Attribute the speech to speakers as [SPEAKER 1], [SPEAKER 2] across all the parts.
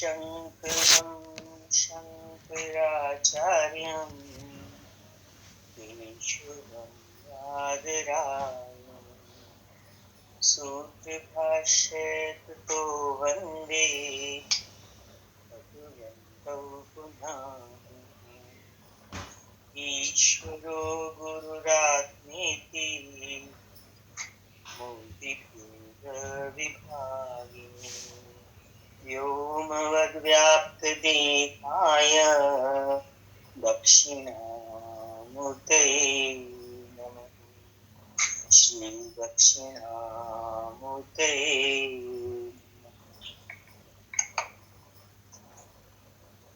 [SPEAKER 1] शङ्करं शङ्कराचार्यं केशवं बादरायणं सूत्रभाष्यकृतो वन्दे भगवन्तौ पुनः ईश्वरो गुरुरात्मेति मूर्तिभेदविभागिने व्योमवद्व्याप्तदेहाय दक्षिणामूर्तये नमः। श्री दक्षिणामूर्तये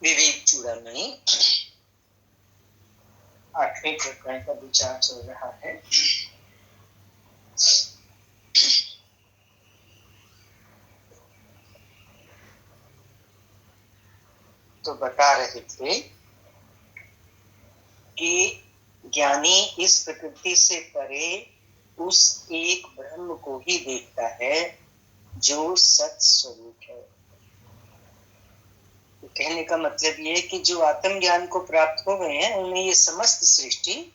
[SPEAKER 1] विवेक चूड़ामणि 8वें प्रकरण का विचार चल रहा है। तो बता रहे थे कि ज्ञानी इस प्रकृति से परे उस एक ब्रह्म को ही देखता है जो सत स्वरूप है। तो कहने का मतलब ये है कि जो आत्म ज्ञान को प्राप्त हो गए हैं उन्हें ये समस्त सृष्टि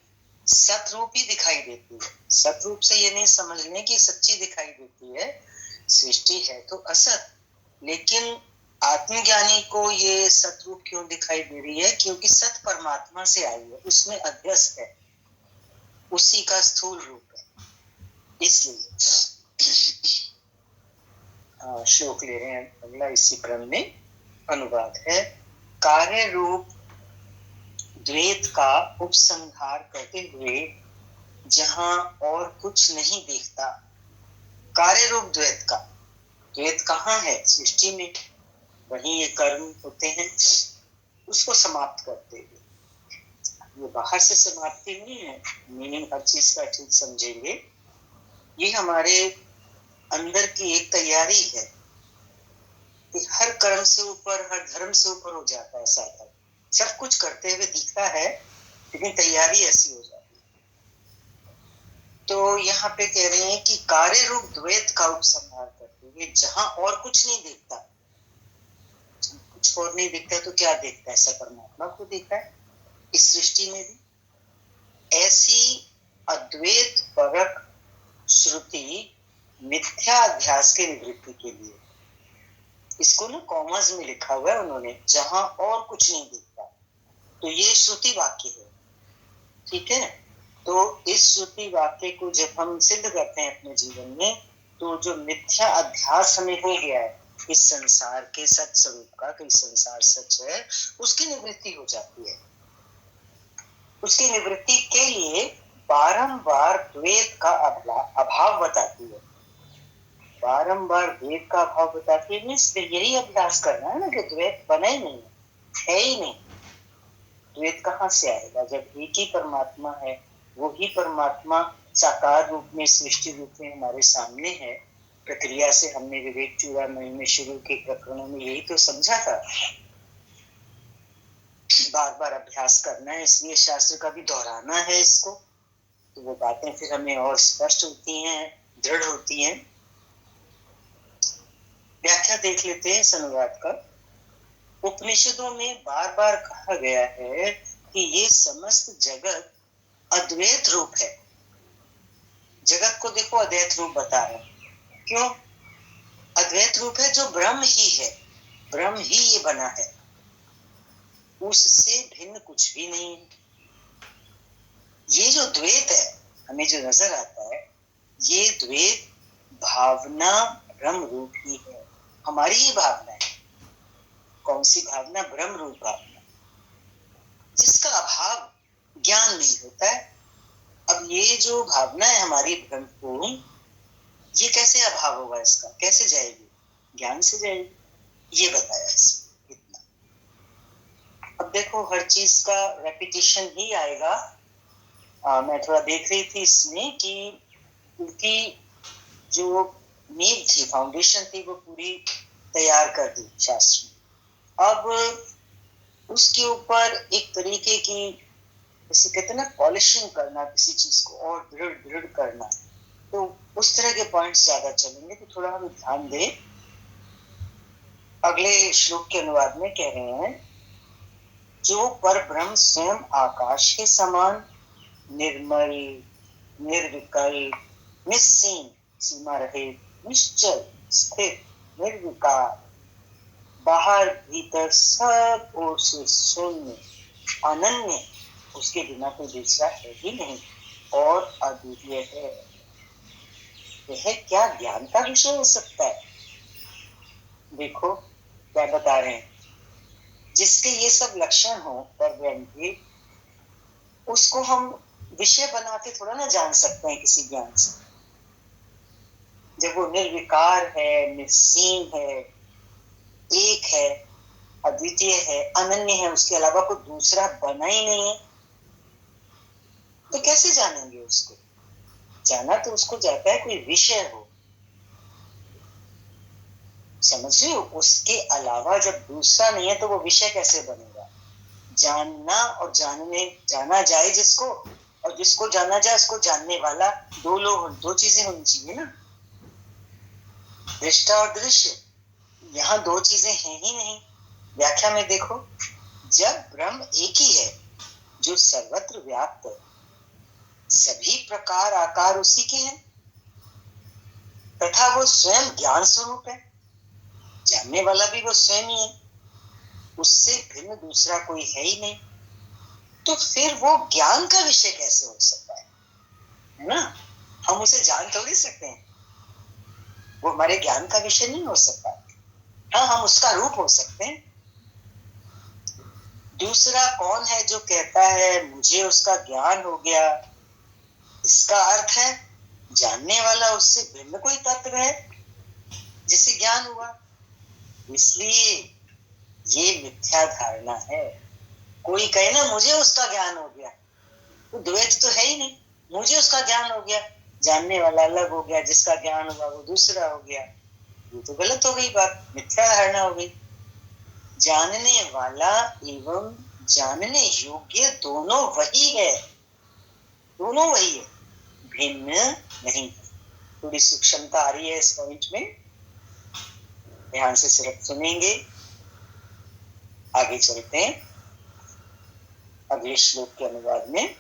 [SPEAKER 1] सतरूप ही दिखाई देती है। सतरूप से ये नहीं समझ लें कि सच्ची दिखाई देती है, सृष्टि है तो असत, लेकिन आत्मज्ञानी को ये सतरूप क्यों दिखाई दे रही है? क्योंकि सत परमात्मा से आई है, उसमें अध्यस्त है, उसी का स्थूल रूप है, इसलिए। श्लोक ले रहे हैं अगला, इसी क्रम में अनुवाद है। कार्य रूप द्वैत का उपसंहार करते हुए जहां और कुछ नहीं देखता, कार्य रूप द्वैत का, द्वैत कहाँ है? सृष्टि में, वहीं ये कर्म होते हैं, उसको समाप्त करते हुए। ये बाहर से समाप्ति नहीं है, मीनिंग हर चीज का ठीक समझेंगे। ये हमारे अंदर की एक तैयारी है कि हर कर्म से ऊपर, हर धर्म से ऊपर हो जाता है साधक। सब कुछ करते हुए दिखता है, लेकिन तैयारी ऐसी हो जाती है। तो यहाँ पे कह रहे हैं कि कार्य रूप द्वैत का उपसंहार करते हुए जहां और कुछ नहीं देखता, कुछ और नहीं दिखता तो क्या देखता है? सब परमात्मा को देखता है इस सृष्टि में भी। ऐसी अद्वैत परक श्रुति मिथ्या अध्यास के निवृत्ति के लिए, इसको ना कॉमर्स में लिखा हुआ है उन्होंने, जहां और कुछ नहीं दिखता, तो ये श्रुति वाक्य है, ठीक है। तो इस श्रुति वाक्य को जब हम सिद्ध करते हैं अपने जीवन में, तो जो मिथ्या अध्यास हमें हो गया है इस संसार के सच स्वरूप का, कि संसार सच है, उसकी निवृत्ति हो जाती है। उसकी निवृत्ति के लिए बारंबार द्वैत का अभाव बताती है, बारंबार द्वैत का अभाव बताती है। यही अभ्यास करना है ना कि द्वैत बना ही नहीं, है ही नहीं। द्वैत कहाँ से आएगा जब एक ही परमात्मा है? वो ही परमात्मा साकार रूप में, सृष्टि रूप में हमारे सामने है। प्रक्रिया से हमने विवेक चूड़ामणि में शुरू के प्रकरणों में यही तो समझा था। बार बार अभ्यास करना है, इसलिए शास्त्र का भी दोहराना है इसको, तो वो बातें फिर हमें और स्पष्ट होती हैं, दृढ़ होती हैं। व्याख्या देख लेते हैं इस अनुवाद का। उपनिषदों में बार बार कहा गया है कि ये समस्त जगत अद्वैत रूप है। जगत को देखो अद्वैत रूप बता रहे हैं, क्यों? अद्वैत रूप है जो ब्रह्म ही है, ब्रह्म ही ये बना है, उससे भिन्न कुछ भी नहीं है। ये जो द्वैत है हमें जो नजर आता है, ये द्वैत भावना ब्रह्म रूप ही है। हमारी ये भावना है। कौन सी भावना? ब्रह्म रूप भावना, जिसका अभाव ज्ञान नहीं होता है। अब ये जो भावना है हमारी ब्रह्मपूर्ण, ये कैसे अभाव होगा? इसका कैसे जाएगी? ज्ञान से जाएगी, ये बताया इसमें इतना। अब देखो हर चीज का रेपिटेशन ही आएगा। मैं थोड़ा देख रही थी इसमें कि उनकी जो नींव थी, फाउंडेशन थी, वो पूरी तैयार कर दी शास्त्र में। अब उसके ऊपर एक तरीके की, जैसे कहते ना, पॉलिशिंग करना, किसी चीज को और दृढ़ दृढ़ करना, तो उस तरह के पॉइंट्स ज्यादा चलेंगे। तो थोड़ा हम ध्यान दें अगले श्लोक के अनुवाद में कह रहे हैं, जो पर ब्रह्म स्वयं आकाश के समान निर्मल, निर्विकल्प, निस्सीम, सीमा रहित, निश्चल, स्थिर, निर्विकार, बाहर भीतर सब ओर से शून्य, अनन्य, उसके बिना कोई दूसरा है ही नहीं और अद्वितीय है, यह क्या ज्ञान का विषय हो सकता है? देखो क्या बता रहे हैं, जिसके ये सब लक्षण हो पर ब्रह्म के, उसको हम विषय बना के थोड़ा ना जान सकते हैं किसी ज्ञान से। जब वो निर्विकार है, निस्सीम है, एक है, अद्वितीय है, अनन्य है, उसके अलावा कोई दूसरा बना ही नहीं है, तो कैसे जानेंगे उसको? जाना तो उसको जाता है कोई विषय हो, समझ रहे हो? उसके अलावा जब दूसरा नहीं है तो वो विषय कैसे बनेगा? जानना और जाना जाए जिसको, और जिसको जाना जाए उसको जानने वाला, दो चीजें होनी चाहिए ना, दृष्टा और दृश्य। यहाँ दो चीजें हैं ही नहीं। व्याख्या में देखो, जब ब्रह्म एक ही है जो सर्वत्र व्याप्त है, सभी प्रकार आकार उसी के हैं, तथा वो स्वयं ज्ञान स्वरूप है, जानने वाला भी वो स्वयं ही है, उससे भिन्न दूसरा कोई है ही नहीं, तो फिर वो ज्ञान का विषय कैसे हो सकता है ना? हम उसे जान थोड़ी सकते हैं, वो हमारे ज्ञान का विषय नहीं हो सकता। हाँ, हम उसका रूप हो सकते हैं। दूसरा कौन है जो कहता है मुझे उसका ज्ञान हो गया? इसका अर्थ है जानने वाला उससे भिन्न कोई तत्व है जिसे ज्ञान हुआ, इसलिए ये मिथ्या धारणा है। कोई कहे ना मुझे उसका ज्ञान हो गया, तो द्वैत तो है ही नहीं, मुझे उसका ज्ञान हो गया, जानने वाला अलग हो गया, जिसका ज्ञान हुआ वो दूसरा हो गया, ये तो गलत हो गई बात, मिथ्या धारणा हो गई। जानने वाला एवं जानने योग्य दोनों वही है, दोनों वही है, भिन्न नहीं। थोड़ी सूक्ष्मता आ रही है इस पॉइंट में, ध्यान से सिर्फ सुनेंगे। आगे चलते हैं अगले श्लोक के अनुवाद में।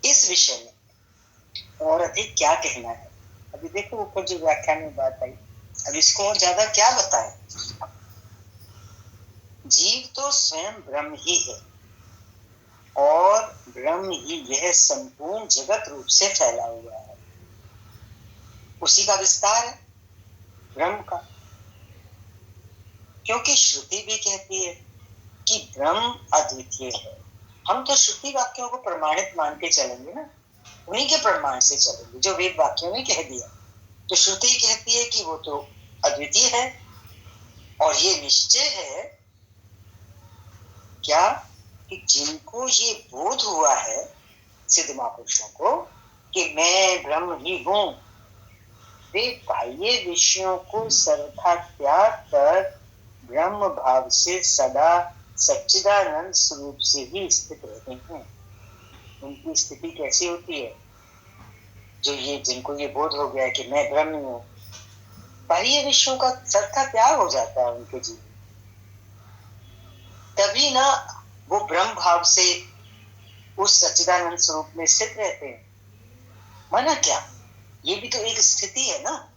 [SPEAKER 1] इस विषय में और अधिक क्या कहना है? अभी देखो ऊपर जो व्याख्यान में बात आई, अब इसको और ज्यादा क्या बताएं? जीव तो स्वयं ब्रह्म ही है और ब्रह्म ही यह संपूर्ण जगत रूप से फैला हुआ है, उसी का विस्तार है ब्रह्म का। क्योंकि श्रुति भी कहती है कि ब्रह्म अद्वितीय है। हम तो श्रुति वाक्यों को प्रमाणित मान के चलेंगे ना, उन्हीं के प्रमाण से चलेंगे जो वेद वाक्यों ने कह दिया। तो श्रुति कहती है कि वो तो अद्वितीय है, और ये निश्चय है क्या कि जिनको ये बोध हुआ है सिद्ध महापुरुषों को कि मैं ब्रह्म ही हूं, वे बाह्य विषयों को सर्वथा त्याग कर ब्रह्म भाव से सदा सच्चिदानंद स्वरूप से ही स्थित रहते हैं। उनकी स्थिति कैसी होती है? जो ये जिनको ये बोध हो गया कि मैं ब्रह्म हूं, बाह्य विषयों का सर्वथा त्याग हो जाता है उनके जीवन, तभी ना वो ब्रह्म भाव से उस सच्चिदानंद स्वरूप में स्थित रहते हैं। माना क्या, ये भी तो एक स्थिति है ना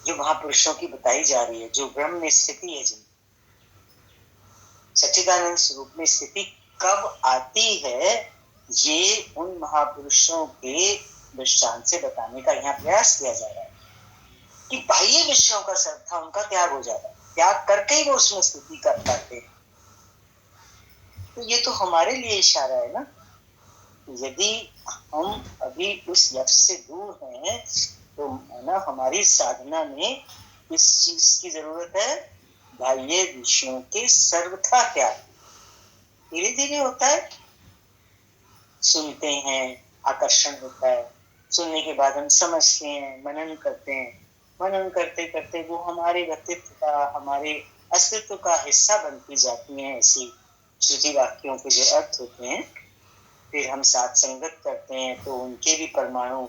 [SPEAKER 1] जो महापुरुषों की बताई जा रही है, जो ब्रह्म में स्थिति है, जिन सच्चिदानंद स्वरूप में स्थिति कब आती है, ये उन महापुरुषों के दृष्टांत से बताने का यहाँ प्रयास किया जा रहा है कि बाह्य विषयों का सर्वथा उनका त्याग हो जाता है, त्याग करके ही वो उसमें स्थिति कर पाते हैं। तो ये तो हमारे लिए इशारा है ना, यदि हम अभी उस लक्ष्य से दूर हैं तो ना हमारी साधना में इस चीज की जरूरत है, बाह्य विषयों के सर्वथा त्याग। धीरे धीरे होता है, सुनते हैं, आकर्षण होता है, सुनने के बाद हम समझते हैं, मनन करते हैं, मनन करते करते वो हमारे व्यक्तित्व का, हमारे अस्तित्व का हिस्सा बनती जाती हैं ऐसी श्रुति वाक्यों के जो अर्थ होते हैं। फिर हम साथ संगत करते हैं तो उनके भी परमाणु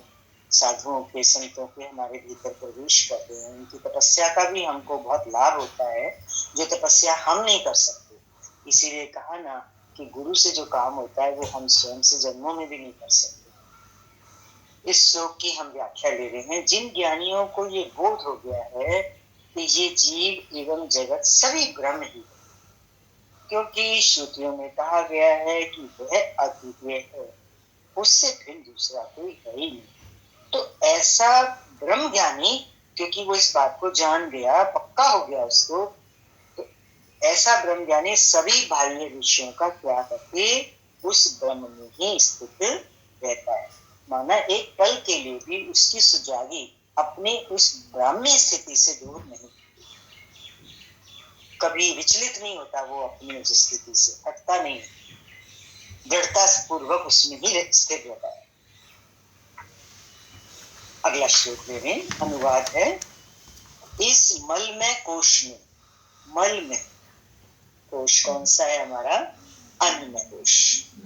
[SPEAKER 1] साधुओं के, संतों के हमारे भीतर प्रवेश करते हैं। उनकी तपस्या का भी हमको बहुत लाभ होता है, जो तपस्या हम नहीं कर सकते। इसीलिए कहा ना कि गुरु से जो काम होता है वो हम स्वयं से जन्मों में भी नहीं कर सकते। इस श्लोक की हम व्याख्या ले रहे हैं। जिन ज्ञानियों को ये बोध हो गया है कि ये जीव एवं जगत सभी ब्रह्म ही है, क्योंकि श्रुतियों में कहा गया है कि वह अद्वितीय है, उससे फिर दूसरा कोई है ही नहीं। तो ऐसा ब्रह्म ज्ञानी, क्योंकि वो इस बात को जान गया, पक्का हो गया उसको, तो ऐसा ब्रह्म ज्ञानी सभी बाह्य विषयों का त्याग करके उस ब्रह्म में ही स्थित रहता है। माना एक पल के लिए भी उसकी सुजागी अपनी उस ब्राह्मी स्थिति से दूर नहीं, कभी विचलित नहीं होता वो अपनी उस स्थिति से, हटता नहीं, दृढ़ता पूर्वक उसमें ही स्थित रहता है। अगला श्लोक ले रहे, अनुवाद है। इस मलमय कोश में, मल में, कोश कौन सा है हमारा? अन्नमय कोश।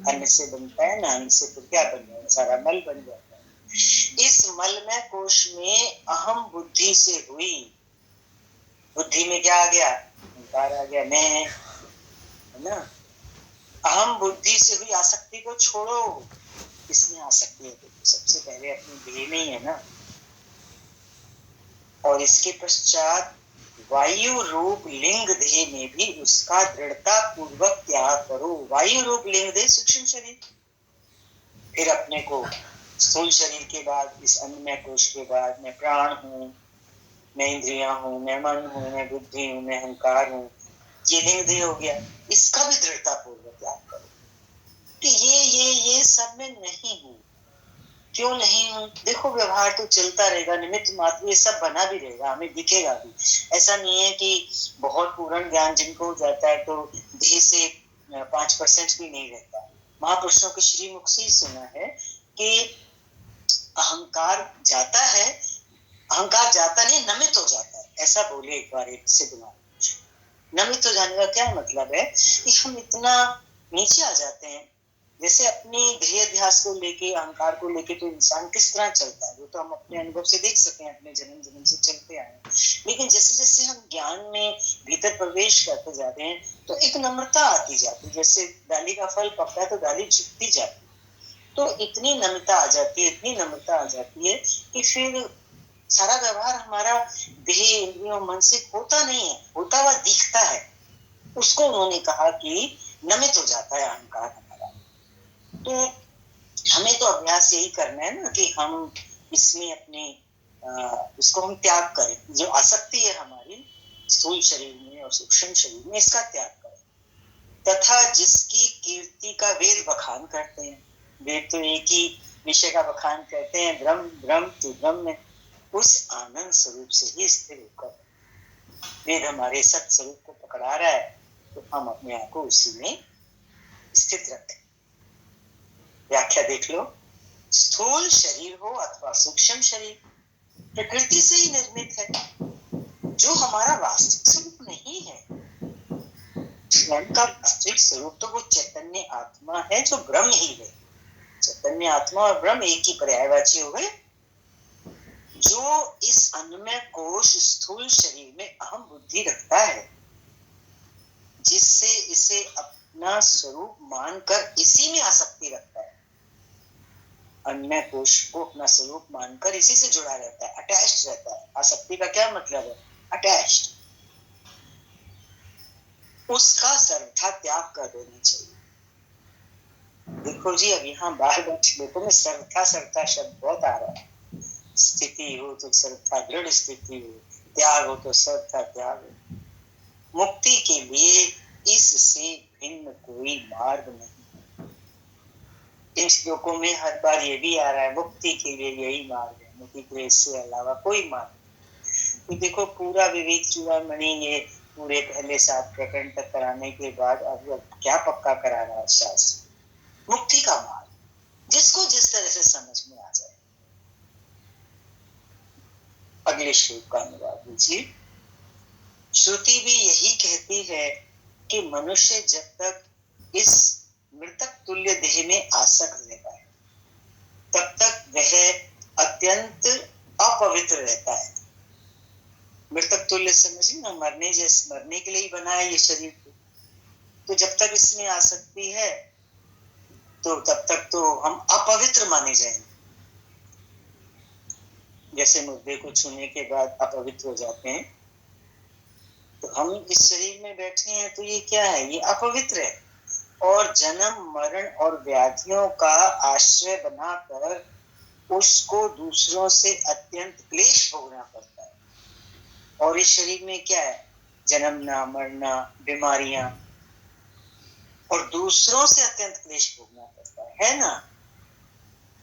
[SPEAKER 1] अन्न से बनता है ना, अन्न से तो क्या बन जाता है? सारा मल बन जाता है। इस मलमय कोश में अहम बुद्धि से हुई, बुद्धि में क्या आ गया? अहंकार आ गया, मैं, है ना। अहम बुद्धि से हुई आसक्ति को छोड़ो। किसमें आसक्ति है? तो सबसे पहले अपनी देह में ही है ना। और इसके पश्चात वायु रूप लिंग देह में भी उसका दृढ़ता पूर्वक त्याग करो। वायु रूप लिंग देह सूक्ष्म शरीर, फिर अपने को स्थूल शरीर के बाद, इस अन्नमय कोश के बाद, मैं प्राण हूँ, मैं इंद्रियां हूँ, मैं मन हूँ, मैं बुद्धि हूँ, मैं अहंकार हूँ, ये लिंग देह हो गया। इसका भी दृढ़ता पूर्वक त्याग करो कि ये सब में नहीं हूँ। क्यों नहीं हूँ? देखो व्यवहार तो चलता रहेगा, निमित्त मात्र, ये सब बना भी रहेगा, हमें दिखेगा भी। ऐसा नहीं है कि बहुत पूर्ण ज्ञान जिनको हो जाता है तो देह से 5% भी नहीं रहता। महापुरुषों के श्रीमुख से ही सुना है कि अहंकार जाता है, अहंकार जाता नहीं, नमित हो जाता है। ऐसा बोले एक बार एक सिद्ध महापुरुष। नमित हो जाने का क्या मतलब है? कि हम इतना नीचे आ जाते हैं। जैसे अपनी ध्येय ध्यास को लेके, अहंकार को लेके तो इंसान किस तरह चलता है वो तो हम अपने अनुभव से देख सकते हैं, अपने जन्म जन्म से चलते आए हैं। लेकिन जैसे जैसे हम ज्ञान में भीतर प्रवेश करते जाते हैं तो एक नम्रता आती जाती है। जैसे डाली का फल पकता है तो डाली झुकती जाती है, तो इतनी नम्रता आ जाती है, इतनी नम्रता आ जाती है कि फिर सारा व्यवहार हमारा देह, इंद्रियों, मन से होता नहीं है, होता हुआ दिखता है। उसको उन्होंने कहा कि नमित हो जाता है अहंकार हमारा। तो हमें तो अभ्यास यही करना है ना कि हम इसमें अपने इसको हम त्याग करें। जो आसक्ति है हमारी स्थूल शरीर में और सूक्ष्म शरीर में, इसका त्याग करें। तथा जिसकी कीर्ति का वेद बखान करते हैं, वेद तो एक ही विषय का बखान करते हैं, ब्रह्म ब्रह्म तू ब्रह्म, उस आनंद स्वरूप से ही स्थिर होकर वेद हमारे सत स्वरूप को पकड़ा रहा है, तो हम अपने आप को उसी में स्थित रखें। व्याख्या देख लो। स्थूल शरीर हो अथवा सूक्ष्म शरीर, प्रकृति से ही निर्मित है, जो हमारा वास्तविक स्वरूप नहीं है। स्वयं का वास्तविक स्वरूप तो वो चैतन्य आत्मा है, जो ब्रह्म ही है। चैतन्य आत्मा और ब्रह्म एक ही पर्यायवाची हो गए। जो इस अन्नमय कोश स्थूल शरीर में अहम बुद्धि रखता है, जिससे इसे अपना स्वरूप मानकर इसी में आसक्ति रखता है, अन्नमय कोश को अपना स्वरूप मानकर इसी से जुड़ा रहता है, अटैच्ड रहता है। आसक्ति का क्या मतलब है? अटैच्ड। उसका सर्वथा त्याग कर देना चाहिए। देखो जी, अब यहाँ बार बार श्लोकों में सर्वथा सर्वथा शब्द बहुत आ रहा है। स्थिति हो तो सर्वथा दृढ़ स्थिति हो, त्याग हो तो सर्वथा त्याग हो। मुक्ति के लिए इससे भिन्न कोई मार्ग नहीं। इन श्लोकों में हर बार ये भी आ रहा है, मुक्ति के लिए यही मार्ग है, मुक्ति के लिए इससे अलावा कोई मार्ग नहीं। तो देखो पूरा विवेक चूड़ामणि ये पूरे पहले 7 प्रकरण तक कराने के बाद अब क्या पक्का करा रहा है शास्त्र? मुक्ति का मार्ग, जिसको जिस तरह से समझ में आ जाए। अगले श्लोक का अनुवाद लीजिए। श्रुति भी यही कहती है कि मनुष्य जब तक इस मृतक तुल्य देह में आसक्त रहता है, तब तक वह अत्यंत अपवित्र रहता है। मृतक तुल्य समझिए ना, मरने के लिए ही बना है ये शरीर को। तो जब तक इसमें आसक्ति है तो तब तक तो हम अपवित्र माने जाएंगे। जैसे मुर्दे को छूने के बाद अपवित्र हो जाते हैं, तो हम इस शरीर में बैठे हैं तो ये क्या है, ये अपवित्र है। और जन्म मरण और व्याधियों का आश्रय बनाकर उसको दूसरों से अत्यंत क्लेश भोगना पड़ता है। और इस शरीर में क्या है, जन्मना मरना, बीमारियां, और दूसरों से अत्यंत क्लेश भोगना पड़ता है ना।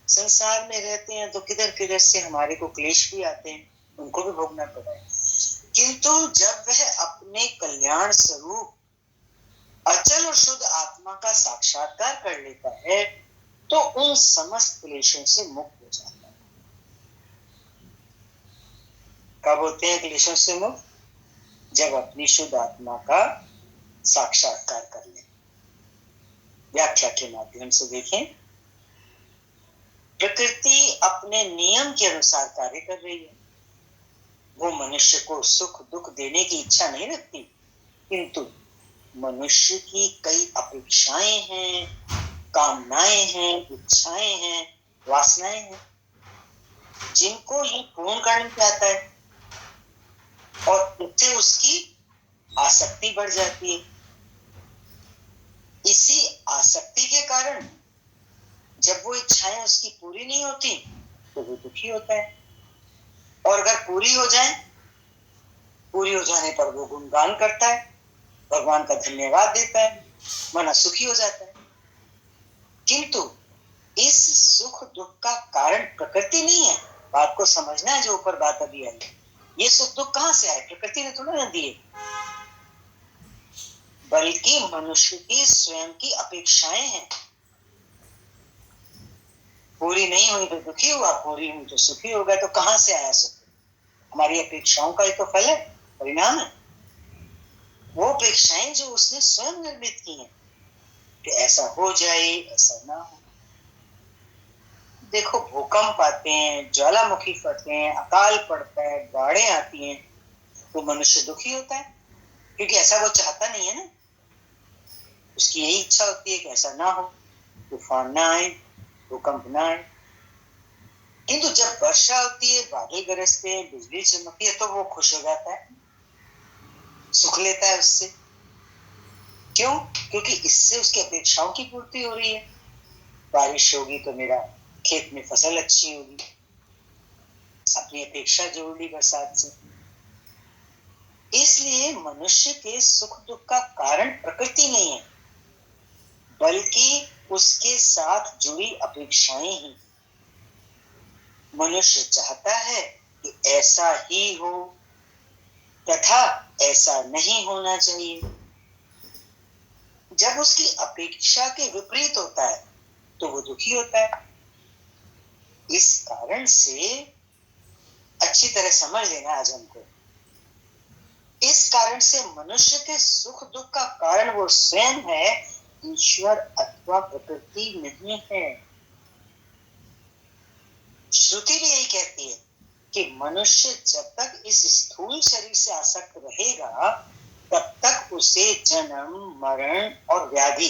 [SPEAKER 1] संसार में रहते हैं तो किधर किधर से हमारे को क्लेश भी आते हैं, उनको भी भोगना पड़ा है। किंतु जब वह अपने कल्याण स्वरूप अचल और शुद्ध आत्मा का साक्षात्कार कर लेता है तो उन समस्त क्लेशों से मुक्त हो जाता है। कब होते हैं क्लेशों से मुक्त? जब अपनी शुद्ध आत्मा का साक्षात्कार कर ले। व्याख्या के माध्यम से देखें, प्रकृति अपने नियम के अनुसार कार्य कर रही है। वो मनुष्य को सुख दुख देने की इच्छा नहीं रखती, किंतु मनुष्य की कई अपेक्षाएं हैं, कामनाएं हैं, इच्छाएं हैं, वासनाएं हैं, जिनको ये पूर्ण करना चाहता है, और उससे उसकी आसक्ति बढ़ जाती है। इसी आसक्ति के कारण जब वो इच्छाएं उसकी पूरी नहीं होती तो वो दुखी होता है, और अगर पूरी हो जाए, पूरी हो जाने पर वो गुणगान करता है, भगवान का धन्यवाद देता है, मन सुखी हो जाता है। किंतु इस सुख दुख का कारण प्रकृति नहीं है। बात को समझना है, जो ऊपर बात अभी आई, ये सुख दुख कहां से आए? प्रकृति ने थोड़ा ना दिए, बल्कि मनुष्य की स्वयं की अपेक्षाएं हैं। पूरी नहीं हुई तो दुखी हुआ, पूरी हुई तो सुखी होगा। तो कहां से आया सुख? हमारी अपेक्षाओं का ही तो फल है, परिणाम है। वो अपेक्षाएं जो उसने स्वयं निर्मित की हैं कि ऐसा हो जाए, ऐसा ना हो। देखो, भूकंप आते हैं, ज्वालामुखी फटते हैं, अकाल पड़ता है, बाढ़ें आती हैं, तो मनुष्य दुखी होता है, क्योंकि ऐसा वो चाहता नहीं है ना। उसकी यही इच्छा होती है कि ऐसा ना हो, तूफान ना आए, भूकंप ना आए। किंतु जब वर्षा होती है, बादल गरजते हैं, बिजली चमकती है, तो वो खुश हो जाता है, सुख लेता है उससे। क्यों? क्योंकि इससे उसकी अपेक्षाओं की पूर्ति हो रही है। बारिश होगी तो मेरा खेत में फसल अच्छी होगी, अपनी अपेक्षा जोड़ ली बरसात से। इसलिए मनुष्य के सुख दुख का कारण प्रकृति नहीं है, बल्कि उसके साथ जुड़ी अपेक्षाएं ही। मनुष्य चाहता है कि ऐसा ही हो तथा ऐसा नहीं होना चाहिए। जब उसकी अपेक्षा के विपरीत होता है तो वो दुखी होता है। इस कारण से अच्छी तरह समझ लेना आज हमको, इस कारण से मनुष्य के सुख दुख का कारण वो स्वयं है, ईश्वर अथवा प्रकृति नहीं है। श्रुति भी यही कहती है कि मनुष्य जब तक इस स्थूल शरीर से आसक्त रहेगा तब तक उसे जन्म मरण और व्याधि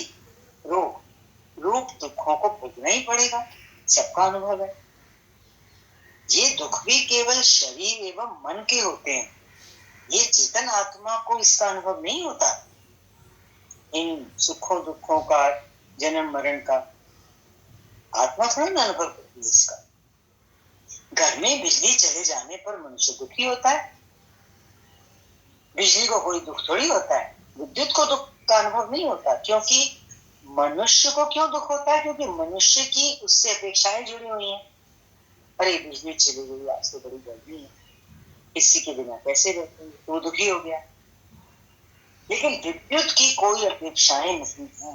[SPEAKER 1] रोग रूप दुखों को भोगना ही पड़ेगा। सबका अनुभव है। ये दुख भी केवल शरीर एवं मन के होते हैं, ये चेतन आत्मा को इसका अनुभव नहीं होता। इन सुखों दुखों का, जन्म मरण का आत्मा थोड़ा ना अनुभव करती है इसका। घर में बिजली चले जाने पर मनुष्य दुखी होता है, बिजली को कोई दुख थोड़ी होता है। विद्युत को दुख का अनुभव नहीं होता, क्योंकि मनुष्य को क्यों दुख होता है? क्योंकि मनुष्य की उससे अपेक्षाएं जुड़ी हुई हैं। अरे बिजली चली गई, आज तो बड़ी गर्मी है, इसी के बिना कैसे रहते हैं, तो दुखी हो गया। लेकिन विद्युत की कोई अपेक्षाएं नहीं है,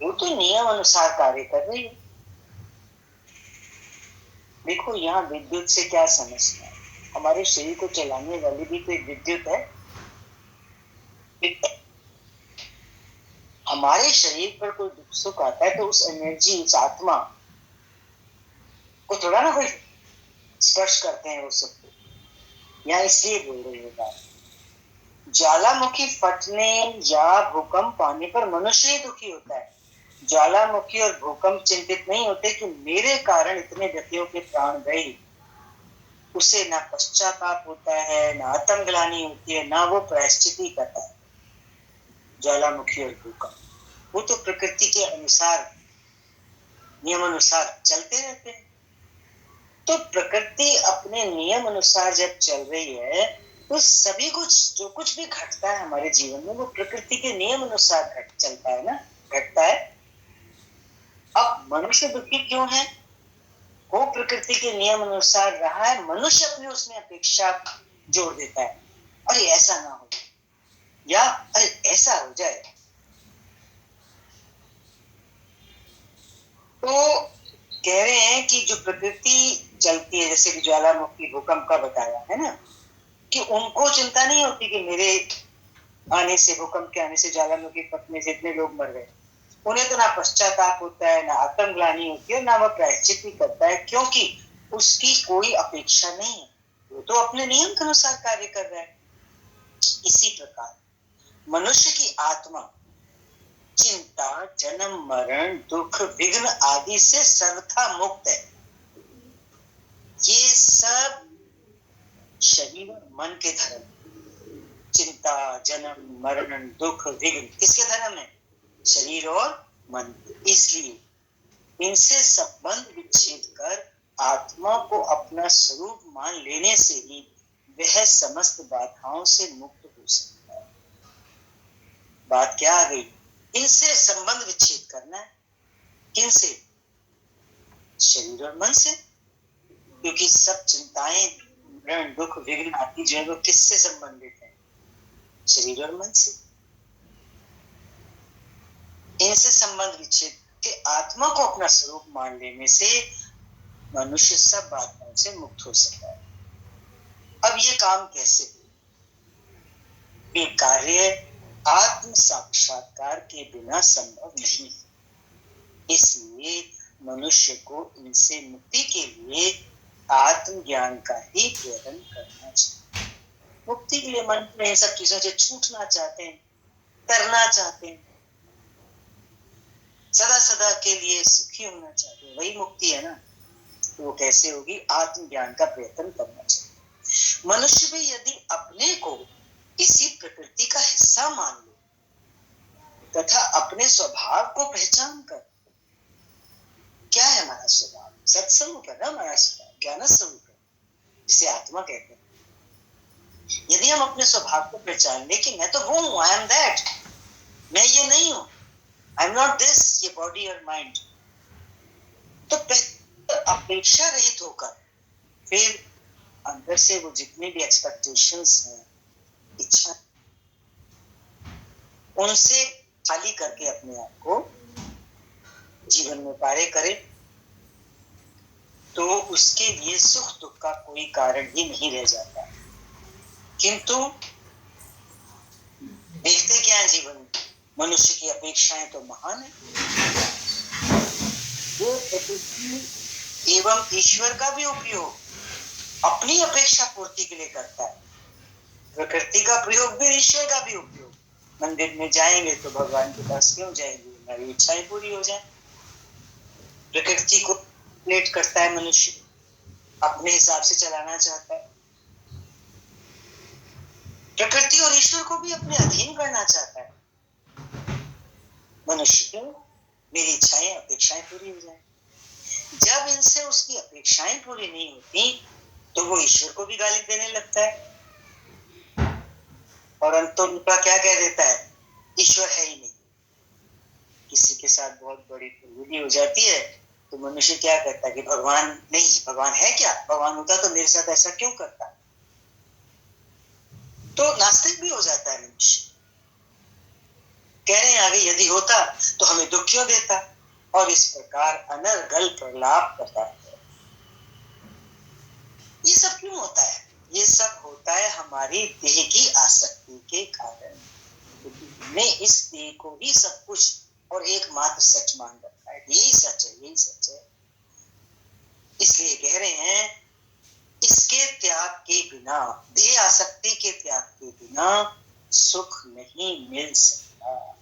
[SPEAKER 1] वो तो नियम अनुसार कार्य कर रही है। देखो, यहाँ विद्युत से क्या समझना है? हमारे शरीर को चलाने वाली भी तो एक विद्युत है। हमारे शरीर पर कोई दुख सुख आता है तो उस एनर्जी, उस आत्मा को थोड़ा ना कोई स्पर्श करते हैं वो सब, या इसलिए बोल रही है बात। ज्वालामुखी फटने या भूकंप आने पर मनुष्य ही दुखी होता है। ज्वालामुखी और भूकंप चिंतित नहीं होते कि मेरे कारण इतने व्यक्तियों के प्राण गए। उसे ना पश्चाताप होता है, ना आत्मग्लानि होती है, ना वो प्रायश्चित करता है। ज्वालामुखी और भूकंप वो तो प्रकृति के अनुसार, नियम अनुसार चलते रहते हैं। तो प्रकृति अपने नियम अनुसार जब चल रही है तो सभी कुछ, जो कुछ भी घटता है हमारे जीवन में, वो प्रकृति के नियम अनुसार चलता है ना, घटता है। अब मनुष्य दुखी क्यों है? वो प्रकृति के नियम अनुसार रहा है, मनुष्य अपनी उसमें अपेक्षा जोड़ देता है, अरे ऐसा ना हो, या अरे ऐसा हो जाए। तो कह रहे हैं कि जो प्रकृति चलती है, जैसे कि ज्वालामुखी भूकंप का बताया है ना, कि उनको चिंता नहीं होती कि मेरे आने से, भूकंप के आने से, ज्वालामुखी फटने से इतने लोग मर गए। उन्हें तो ना पश्चाताप होता है, ना आत्मग्लानि होती है, ना वह प्रायश्चित भी करता है, क्योंकि उसकी कोई अपेक्षा नहीं है, वो तो अपने नियम के अनुसार कार्य कर रहा है। इसी प्रकार मनुष्य की आत्मा चिंता, जन्म, मरण, दुख, विघ्न आदि से सर्वथा मुक्त है। ये सब शरीर और मन के धर्म, चिंता, जन्म, मरण, दुख, विघ्न किसके धर्म है? शरीर और मन। इसलिए इनसे संबंध विच्छेद कर आत्मा को अपना स्वरूप मान लेने से ही वह समस्त बाधाओं से मुक्त हो सकता है। बात क्या आ गई? इनसे संबंध विच्छेद करना है। किनसे? शरीर और मन से। क्योंकि सब चिंताएं, मरण, दुख, विघ्न आदि जो है वो किससे संबंधित है? शरीर और मन से। इनसे संबंध विच्छेद के आत्मा को अपना स्वरूप मान लेने से मनुष्य सब बाधाओं से मुक्त हो सकता है। अब ये काम कैसे? ये कार्य आत्म साक्षात्कार के बिना संभव नहीं। इसलिए मनुष्य को इनसे मुक्ति के लिए आत्मज्ञान का ही प्रयत्न करना चाहिए। मुक्ति के लिए मन में इन सब चीजों से छूटना चाहते हैं, करना चाहते हैं, सदा सदा के लिए सुखी होना चाहते हैं, वही मुक्ति है ना। तो वो कैसे होगी? आत्मज्ञान का प्रयत्न करना चाहिए। मनुष्य भी यदि अपने को इसी प्रकृति का हिस्सा मान ले तथा अपने स्वभाव को पहचान कर, क्या है हमारा स्वभाव? सत्स्वरूप है ना हमारा स्वभाव, ज्ञान स्वरूप है, जिसे आत्मा कहते हैं। यदि हम अपने स्वभाव को पहचान ले कि मैं तो वो हूं, आई एम दैट, मैं ये नहीं हूं, आई एम नॉट दिस, ये बॉडी और माइंड, तो अपेक्षा रहित होकर फिर अंदर से वो जितनी भी एक्सपेक्टेशंस हैं, इच्छा, उनसे खाली करके अपने आप को जीवन में कार्य करे, तो उसके लिए सुख दुख का कोई कारण ही नहीं रह जाता। किंतु देखते क्या है जीवन में? मनुष्य की अपेक्षाएं तो महान है। वो प्रकृति एवं ईश्वर का भी उपयोग अपनी अपेक्षा पूर्ति के लिए करता है। प्रकृति का प्रयोग भी, ईश्वर का भी उपयोग। मंदिर में जाएंगे तो भगवान के पास क्यों जाएंगे? हमारी इच्छाएं पूरी हो जाए। प्रकृति को प्लेट करता है मनुष्य, अपने हिसाब से चलाना चाहता है। प्रकृति और ईश्वर को भी अपने अधीन करना चाहता है मनुष्य। क्यों? मेरी इच्छाएं, अपेक्षाएं पूरी हो जाए। जब इनसे उसकी अपेक्षाएं पूरी नहीं होती तो वो ईश्वर को भी गाली देने लगता है, और अंततः क्या कह देता है? ईश्वर है ही नहीं। किसी के साथ बहुत बड़ी ट्रेजेडी हो जाती है तो मनुष्य क्या कहता है कि भगवान नहीं, भगवान है क्या? भगवान होता तो मेरे साथ ऐसा क्यों करता? तो नास्तिक भी हो जाता है मनुष्य। कह रहे हैं आगे, यदि होता तो हमें दुख क्यों देता? और इस प्रकार अनर्गल प्रलाप करता है। ये सब क्यों होता है? ये सब होता है हमारी देह की आसक्ति के कारण। हमने इस देह को ही सब कुछ और एकमात्र सच मान रखा है। यही सच है, यही सच है। इसलिए कह रहे हैं इसके त्याग के बिना, देह आसक्ति के त्याग के बिना सुख नहीं मिल सकता।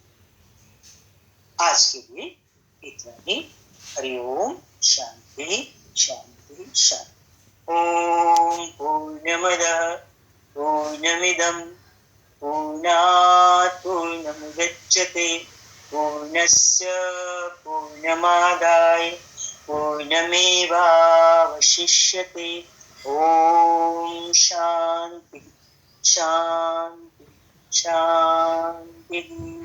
[SPEAKER 1] आज के लिए इतना ही। हरि ओम। शांति शांति शांति। ओम पूर्णमदः पूर्णमिदं पूर्णात् पूर्णमुदच्यते पूर्णस्य पूर्णमादाय पूर्णमेवावशिष्यते। ओम शांति शांति शांति।